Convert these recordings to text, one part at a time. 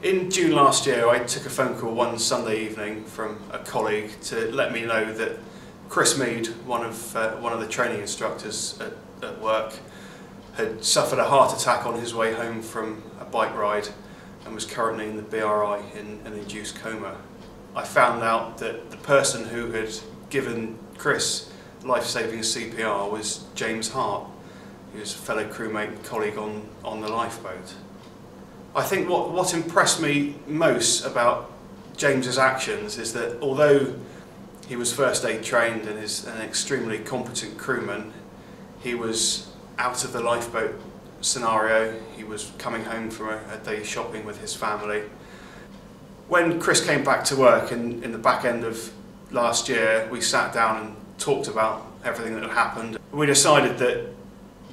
In June last year, I took a phone call one Sunday evening from a colleague to let me know that Chris Mead, one of the training instructors at work, had suffered a heart attack on his way home from a bike ride and was currently in the BRI in an induced coma. I found out that the person who had given Chris life-saving CPR was James Hart, who was a fellow crewmate and colleague on the lifeboat. I think what impressed me most about James's actions is that although he was first aid trained and is an extremely competent crewman, he was out of the lifeboat scenario. He was coming home from a day shopping with his family. When Chris came back to work in the back end of last year, we sat down and talked about everything that had happened. We decided that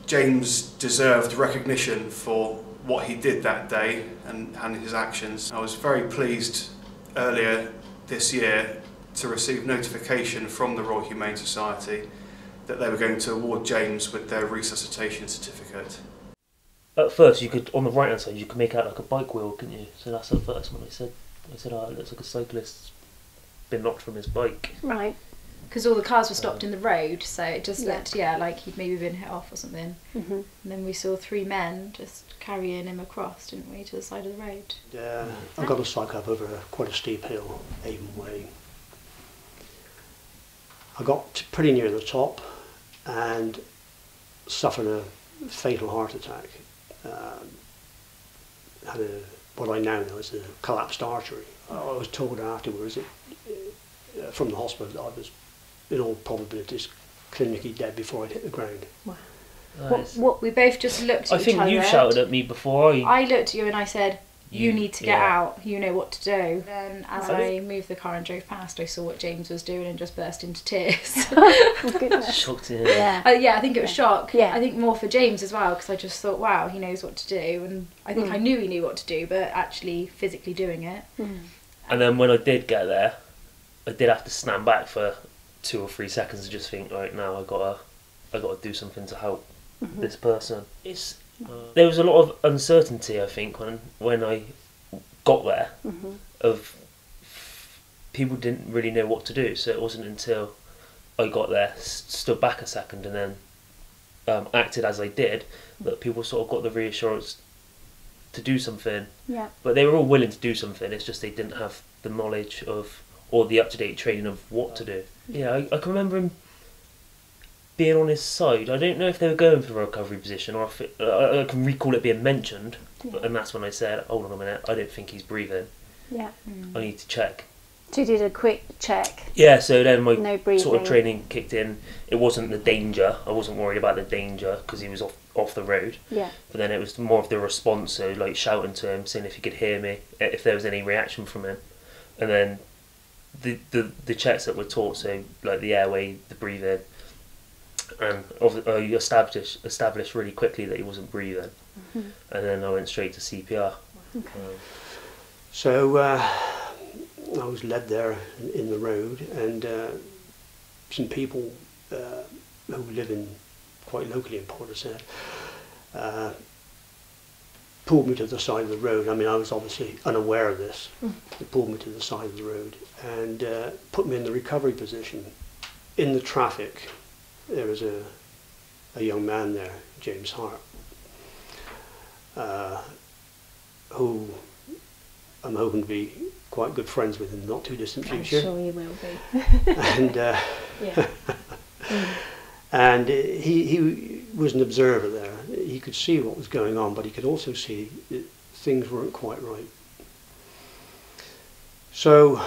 James deserved recognition for what he did that day and his actions. I was very pleased earlier this year to receive notification from the Royal Humane Society that they were going to award James with their resuscitation certificate. At first, you could, on the right hand side, you could make out like a bike wheel, couldn't you? So that's the first one I said, oh, it looks like a cyclist's been knocked from his bike. Right. Because all the cars were stopped in the road, so it just looked, like he'd maybe been hit off or something. Mm-hmm. And then we saw 3 men just carrying him across, didn't we, to the side of the road. Yeah, I got a cycle up over quite a steep hill, Avon Way. I got pretty near the top and suffered a fatal heart attack. Had what I now know is a collapsed artery. I was told afterwards from the hospital that I was, in all probability, clinically dead before I'd hit the ground. Wow. Nice. What we both just looked at each other. I think you shouted at me before. I looked at you and I said, you need to get out, you know what to do. Then as Right. I moved the car and drove past, I saw what James was doing and just burst into tears. Oh, goodness. Shocked him. Yeah. I think it was shock. Yeah. I think more for James as well, because I just thought, wow, he knows what to do. And I think I knew he knew what to do, but actually physically doing it. Mm. And then when I did get there, I did have to stand back for 2 or 3 seconds and just think, right now I gotta do something to help this person. There was a lot of uncertainty, I think, when I got there, of people didn't really know what to do. So it wasn't until I got there, stood back a second, and then acted as I did, that people sort of got the reassurance to do something. Yeah. But they were all willing to do something. It's just they didn't have the knowledge of or the up-to-date training of what to do. Yeah, I can remember him being on his side. I don't know if they were going for a recovery position or if I can recall it being mentioned, and that's when I said, hold on a minute, I don't think he's breathing. Yeah. I need to check. So you did a quick check. Yeah, so then my No breathing. sort of training kicked in. It wasn't the danger. I wasn't worried about the danger because he was off the road. Yeah. But then it was more of the response, so like shouting to him, seeing if he could hear me, if there was any reaction from him. And then the checks that were taught, so like the airway, the breathing, and you established really quickly that he wasn't breathing, and then I went straight to CPR. Okay. So I was led there in the road, and some people who live quite locally in Portishead pulled me to the side of the road. I mean, I was obviously unaware of this. They pulled me to the side of the road and put me in the recovery position. In the traffic, there was a young man there, James Hart, who I'm hoping to be quite good friends with in the not too distant future. I'm sure you will be. And Yeah. and he was an observer there. He could see what was going on, but he could also see that things weren't quite right. So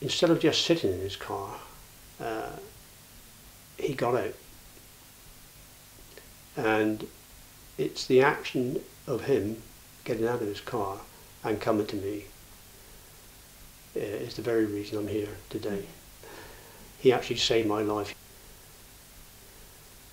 instead of just sitting in his car, he got out. And it's the action of him getting out of his car and coming to me is the very reason I'm here today. He actually saved my life.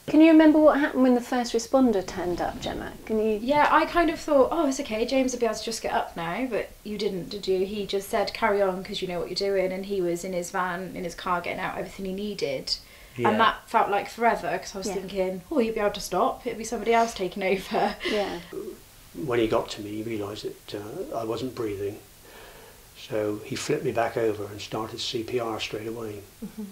Can you remember what happened when the first responder turned up, Gemma? Can you? Yeah, I kind of thought, oh, it's okay, James will be able to just get up now, but you didn't, did you? He just said, carry on, because you know what you're doing, and he was in his van, in his car, getting out everything he needed. Yeah. And that felt like forever, because I was thinking, oh, you'll be able to stop, it'll be somebody else taking over. Yeah. when he got to me, he realised that I wasn't breathing. So he flipped me back over and started CPR straight away. Mm-hmm.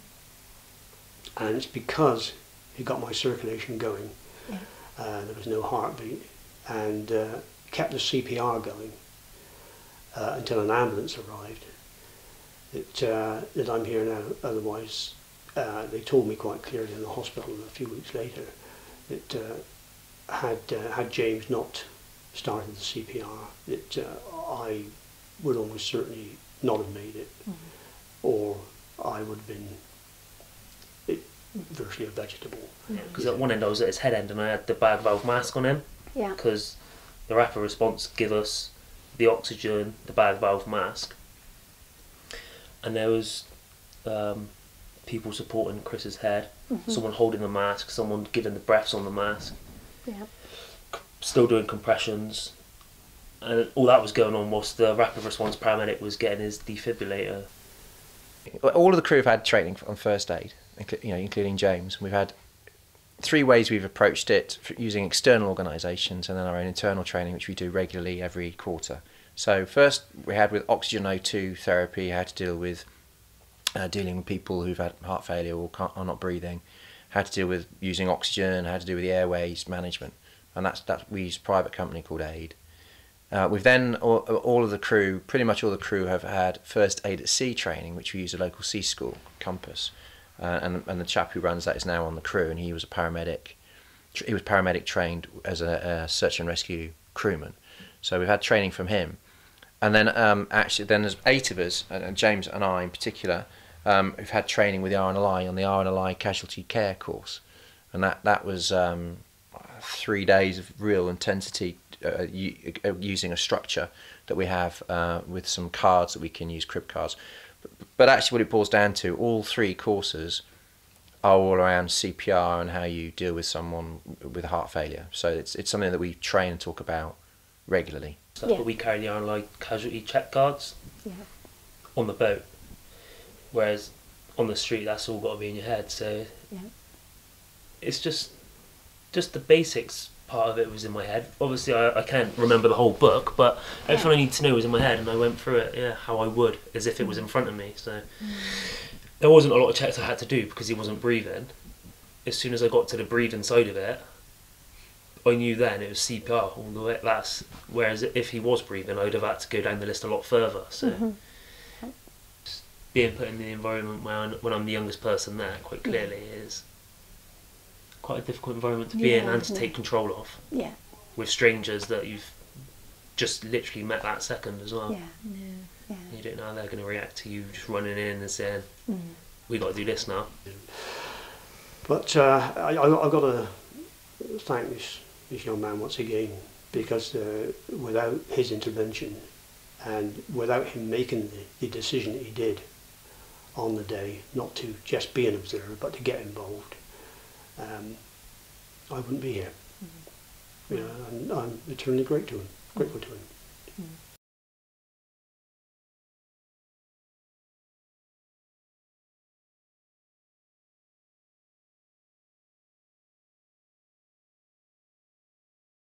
And it's because he got my circulation going. Yeah. There was no heartbeat, and kept the CPR going until an ambulance arrived. That I'm here now. Otherwise, they told me quite clearly in the hospital a few weeks later that had James not started the CPR, that I would almost certainly not have made it, Mm-hmm. or I would have been virtually a vegetable. Because at one end I was at his head end and I had the bag valve mask on him, Yeah. because the rapid response give us the oxygen, the bag valve mask, and there was people supporting Chris's head, Mm-hmm. someone holding the mask, someone giving the breaths on the mask, Yeah. still doing compressions, and all that was going on whilst the rapid response paramedic was getting his defibrillator. All of the crew have had training on first aid, including James. We've had 3 ways we've approached it, using external organisations and then our own internal training, which we do regularly every quarter. So first we had with oxygen O2 therapy, how to deal with dealing with people who've had heart failure or are not breathing, how to deal with using oxygen, how to deal with the airways management, and that's we use a private company called AID. We've then, all of the crew, pretty much all the crew have had first aid at sea training, which we use a local sea school, Compass, and the chap who runs that is now on the crew, and he was a paramedic. He was paramedic trained as a search and rescue crewman, so we've had training from him. And then actually, then there's 8 of us, and James and I in particular, who've had training with the RNLI on the RNLI casualty care course, and that was 3 days of real intensity. Using a structure that we have with some cards that we can use, crib cards. But actually what it boils down to, all 3 courses are all around CPR and how you deal with someone with heart failure. So it's something that we train and talk about regularly. Stuff, Yeah. but we carry the RNLI casualty check cards Yeah. on the boat, whereas on the street that's all got to be in your head. So Yeah. it's just the basics. Part of it was in my head. Obviously I can't remember the whole book, but everything I need to know was in my head, and I went through it how I would, as if it was in front of me. So there wasn't a lot of checks I had to do because he wasn't breathing. As soon as I got to the breathing side of it, I knew then it was CPR all the way. Whereas if he was breathing, I'd have had to go down the list a lot further. So just being put in the environment when I'm the youngest person there, quite clearly, is quite a difficult environment to be in and to take control of, Yeah. with strangers that you've just literally met that second as well. Yeah. Yeah. You don't know how they're going to react to you just running in and saying, Mm. we got to do this now. But I've got to thank this young man once again, because without his intervention and without him making the decision that he did on the day, not to just be an observer but to get involved, I wouldn't be here. You know, I'm eternally grateful to him.